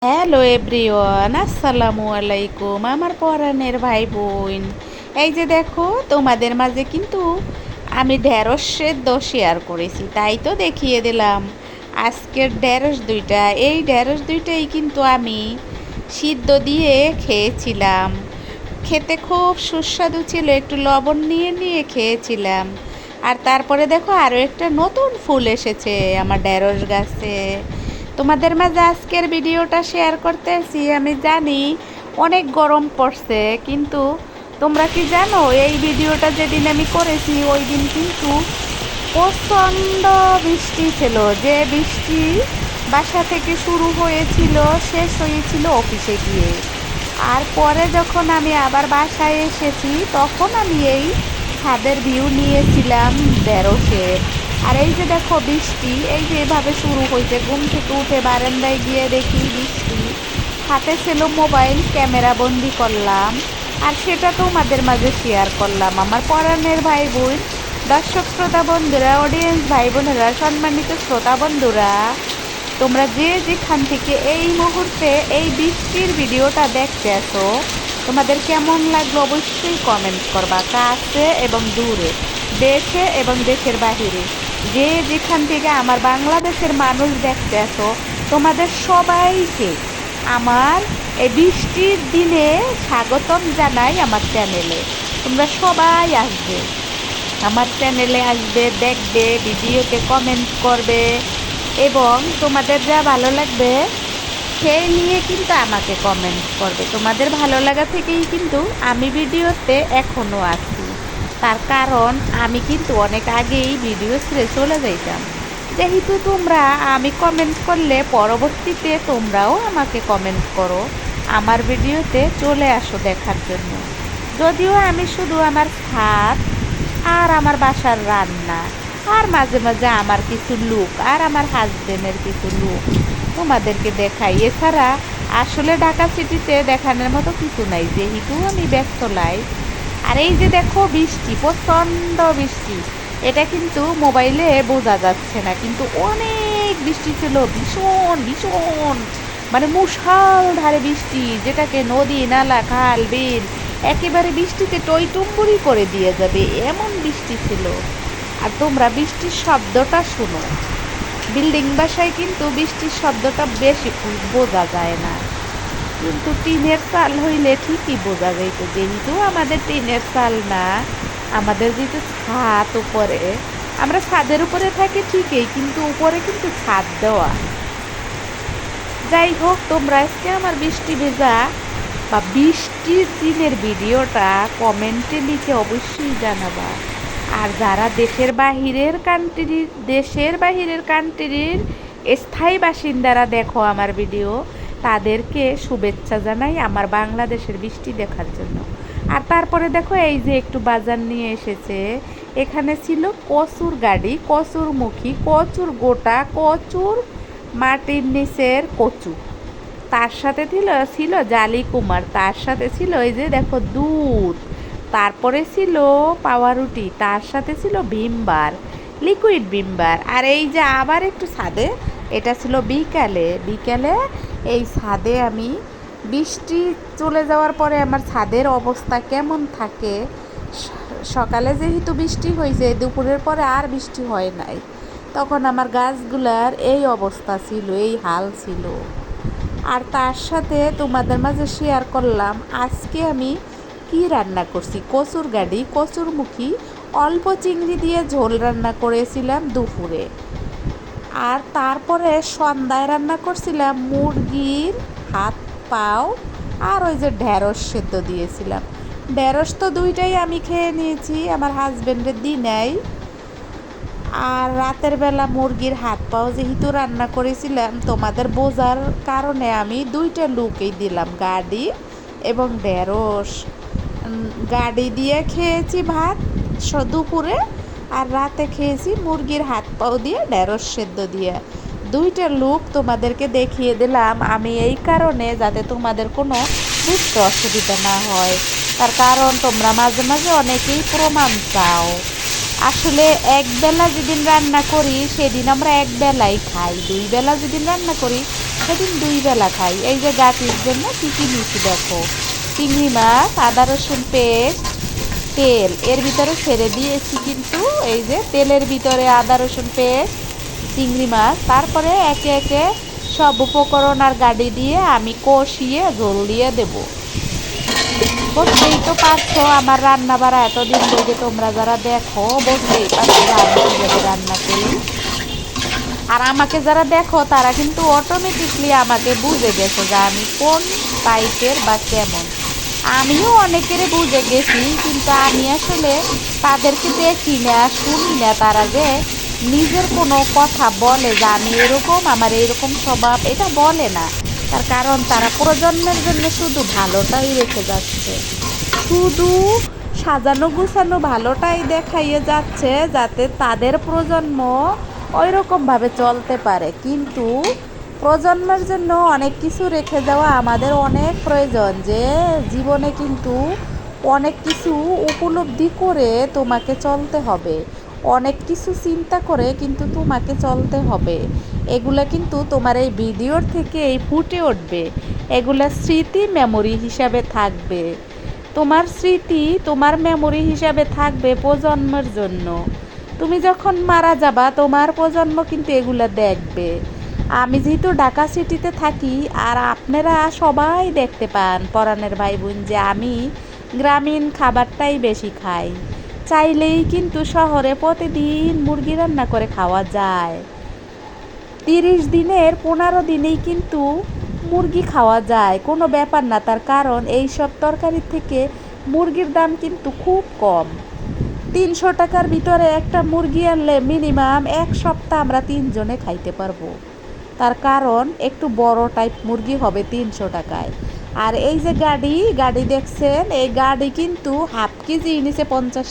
Hello everyone, আসসালামু আলাইকুম আমার পরাণের ভাই বোন। এই যে দেখো, তোমাদের মাঝে কিন্তু আমি ঢেঁড়স সেদ্ধ শেয়ার করেছি, তাই তো দেখিয়ে দিলাম আজকের ঢেঁড়স দুইটা। এই ঢেঁড়স দুইটাই কিন্তু আমি সিদ্ধ দিয়ে খেয়েছিলাম। খেতে খুব সুস্বাদু ছিল, একটু লবণ নিয়ে নিয়ে খেয়েছিলাম। আর তারপরে দেখো আরও একটা নতুন ফুল এসেছে আমার ঢেঁড়স গাছে। তোমাদের মাঝে আজকের ভিডিওটা শেয়ার করতেছি। আমি জানি অনেক গরম পড়ছে, কিন্তু তোমরা কি জানো এই ভিডিওটা যেদিন আমি করেছি ওই দিন কিন্তু প্রচণ্ড বৃষ্টি ছিল। যে বৃষ্টি বাসা থেকে শুরু হয়েছিল, শেষ হয়েছিল অফিসে গিয়ে। আর পরে যখন আমি আবার বাসায় এসেছি তখন আমি এই ছাদের ভিউ নিয়েছিলাম ঢেঁড়সের। আর এই যে দেখো বৃষ্টি এই যে এভাবে শুরু হয়েছে, ঘুম থেকে উঠে বারান্দায় গিয়ে দেখি বৃষ্টি, হাতে ছিল মোবাইল, ক্যামেরা বন্দি করলাম আর সেটা তোমাদের মাঝে শেয়ার করলাম। আমার পরাণের ভাই বোন, দর্শক শ্রোতা বন্ধুরা, অডিয়েন্স ভাই বোনেরা, সম্মানিত শ্রোতা বন্ধুরা, তোমরা যে যেখান থেকে এই মুহূর্তে এই বৃষ্টির ভিডিওটা দেখতে আসো, তোমাদের কেমন লাগলো অবশ্যই কমেন্ট করবা। কাছে এবং দূরে, দেশে এবং দেশের বাহিরে, যে যেখান থেকে আমার বাংলাদেশের মানুষ দেখতে আসো, তোমাদের সবাইকে আমার এই বৃষ্টির দিনে স্বাগতম জানাই আমার চ্যানেলে। তোমরা সবাই আসবে, আমার চ্যানেলে আসবে, দেখবে, ভিডিওতে কমেন্ট করবে এবং তোমাদের যা ভালো লাগবে সেই নিয়ে কিন্তু আমাকে কমেন্ট করবে। তোমাদের ভালো লাগা থেকেই কিন্তু আমি ভিডিওতে এখনও আছি। তার কারণ আমি কিন্তু অনেক আগেই ভিডিও ছেড়ে চলে যাইতাম, যেহেতু তোমরা আমি কমেন্ট করলে পরবর্তীতে তোমরাও আমাকে কমেন্ট করো, আমার ভিডিওতে চলে আসো দেখার জন্য। যদিও আমি শুধু আমার ছাদ আর আমার বাসার রান্না আর মাঝে মাঝে আমার কিছু লুক আর আমার হাজবেন্ডের কিছু লুক তোমাদেরকে দেখাই, এছাড়া আসলে ঢাকা সিটিতে দেখানোর মতো কিছু নাই, যেহেতু আমি ব্যস্ত লাই। আর এই যে দেখো বৃষ্টি, প্রচণ্ড বৃষ্টি, এটা কিন্তু মোবাইলে বোঝা যাচ্ছে না, কিন্তু অনেক বৃষ্টি ছিল, ভীষণ ভীষণ, মানে মুষলধারে বৃষ্টি, যেটাকে নদী নালা খাল বিল একেবারে বৃষ্টিতে টইটুম্বুরি করে দিয়ে যাবে এমন বৃষ্টি ছিল। আর তোমরা বৃষ্টির শব্দটা শোনো, বিল্ডিং বাসায় কিন্তু বৃষ্টির শব্দটা বেশি বোঝা যায় না, কিন্তু টিনের চাল হইলে ঠিকই বোঝা যাইত। যেহেতু আমাদের টিনের চাল না, আমাদের যেহেতু ছাদ উপরে, আমরা ছাদের উপরে থাকি ঠিকই, কিন্তু উপরে কিন্তু ছাদ দেওয়া। যাই হোক, তোমরা আজকে আমার বৃষ্টি ভেজা বা বৃষ্টির দিনের ভিডিওটা কমেন্টে লিখে অবশ্যই জানাবা। আর যারা দেশের বাহিরের কান্ট্রির স্থায়ী বাসিন্দারা দেখো আমার ভিডিও, তাদেরকে শুভেচ্ছা জানাই আমার বাংলাদেশের বৃষ্টি দেখার জন্য। আর তারপরে দেখো এই যে একটু বাজার নিয়ে এসেছে, এখানে ছিল কচুর গাড়ি, কচুরমুখী, কচুর গোটা, কচুর মাটির নিচের কচু, তার সাথে ছিল জালি কুমার, তার সাথে ছিল এই যে দেখো দুধ, তারপরে ছিল পাউরুটি, তার সাথে ছিল ভিমবার, লিকুইড ভিমবার। আর এই যে আবার একটু ছাদে, এটা ছিল বিকালে বিকালে এই ছাদে আমি, বৃষ্টি চলে যাওয়ার পরে আমার ছাদের অবস্থা কেমন থাকে, সকালে যেহেতু বৃষ্টি হয়েছে, দুপুরের পরে আর বৃষ্টি হয় নাই, তখন আমার গাছগুলার এই অবস্থা ছিল, এই হাল ছিল। আর তার সাথে তোমাদের মাঝে শেয়ার করলাম আজকে আমি কি রান্না করছি। কচুর গাড়ি, কচুরমুখী, অল্প চিংড়ি দিয়ে ঝোল রান্না করেছিলাম দুপুরে। আর তারপরে সন্ধ্যায় রান্না করছিলাম মুরগির হাত পাও, আর ওই যে ঢেঁড়স সেদ্ধ দিয়েছিলাম। ঢেঁড়স তো দুইটাই আমি খেয়ে নিয়েছি, আমার হাজবেন্ডের দিনাই। আর রাতের বেলা মুরগির হাত পাও যেহেতু রান্না করেছিলাম, তোমাদের বোঝার কারণে আমি দুইটা লুকই দিলাম, গাড়ি এবং ঢেঁড়স। গাড়ি দিয়ে খেয়েছি ভাত দুপুরে, আর রাতে খেয়েছি মুরগির হাত পাও দিয়ে ঢেঁড়স সেদ্ধ দিয়ে। দুইটা লুক তোমাদেরকে দেখিয়ে দিলাম আমি এই কারণে, যাতে তোমাদের কোনো বুঝতে অসুবিধা না হয়। তার কারণ তোমরা মাঝে মাঝে অনেকেই প্রমাণ চাও। আসলে একবেলা যেদিন রান্না করি সেদিন আমরা একবেলাই খাই, দুই বেলা যেদিন রান্না করি সেদিন 2 বেলা খাই। এই যে গাটির জন্য কী কী নিচ্ছি দেখো, চিংড়ি মাছ, আদা রসুন পেস্ট, তেল এর ভিতরে ছেড়ে দিয়েছি, কিন্তু এই যে তেলের ভিতরে আদা রসুন পেস্ট, চিংড়ি মাছ, তারপরে একে একে সব উপকরণ আর গাড়ি দিয়ে আমি কষিয়ে ঝোল দিয়ে দেবো। বুঝতেই তো পারছো আমার রান্না বাড়া এতদিন ধরে তোমরা যারা দেখো, বুঝতেই পারছো যে আমি কীভাবে রান্না করি। আর আমাকে যারা দেখো তারা কিন্তু অটোমেটিকলি আমাকে বুঝে গেছো যে আমি কোন টাইপের বা কেমন। আমিও অনেকের বুঝে গেছি, কিন্তু আমি আসলে তাদেরকে দেখি না, শুনি না তারা যে নিজের কোনো কথা বলে যে আমি এরকম, আমার এরকম স্বভাব, এটা বলে না। তার কারণ তারা প্রজন্মের জন্য শুধু ভালোটাই রেখে যাচ্ছে, শুধু সাজানো গুছানো ভালোটাই দেখাইয়ে যাচ্ছে, যাতে তাদের প্রজন্ম ওই রকমভাবে চলতে পারে। কিন্তু প্রজন্মের জন্য অনেক কিছু রেখে যাওয়া আমাদের অনেক প্রয়োজন, যে জীবনে কিন্তু অনেক কিছু উপলব্ধি করে তোমাকে চলতে হবে, অনেক কিছু চিন্তা করে কিন্তু তোমাকে চলতে হবে। এগুলা কিন্তু তোমার এই ভিডিওর থেকেই ফুটে উঠবে, এগুলা স্মৃতি মেমোরি হিসাবে থাকবে, তোমার স্মৃতি তোমার মেমোরি হিসাবে থাকবে প্রজন্মের জন্য। তুমি যখন মারা যাবা তোমার প্রজন্ম কিন্তু এগুলা দেখবে। আমি যেহেতু ঢাকা সিটিতে থাকি, আর আপনারা সবাই দেখতে পান পরাণের ভাই বোন যে আমি গ্রামীণ খাবারটাই বেশি খাই। চাইলেই কিন্তু শহরে প্রতিদিন মুরগি রান্না করে খাওয়া যায়, 30 দিনের 15 দিনেই কিন্তু মুরগি খাওয়া যায়, কোনো ব্যাপার না। তার কারণ এই সব তরকারির থেকে মুরগির দাম কিন্তু খুব কম। 300 টাকার ভিতরে একটা মুরগি আনলে মিনিমাম 1 সপ্তাহ আমরা 3 জনে খাইতে পারবো। তার কারণ একটু বড় টাইপ মুরগি হবে 300 টাকায়। আর এই যে গাড়ি গাড়ি দেখছেন, এই গাড়ি কিন্তু হাফ কেজি নিচে 50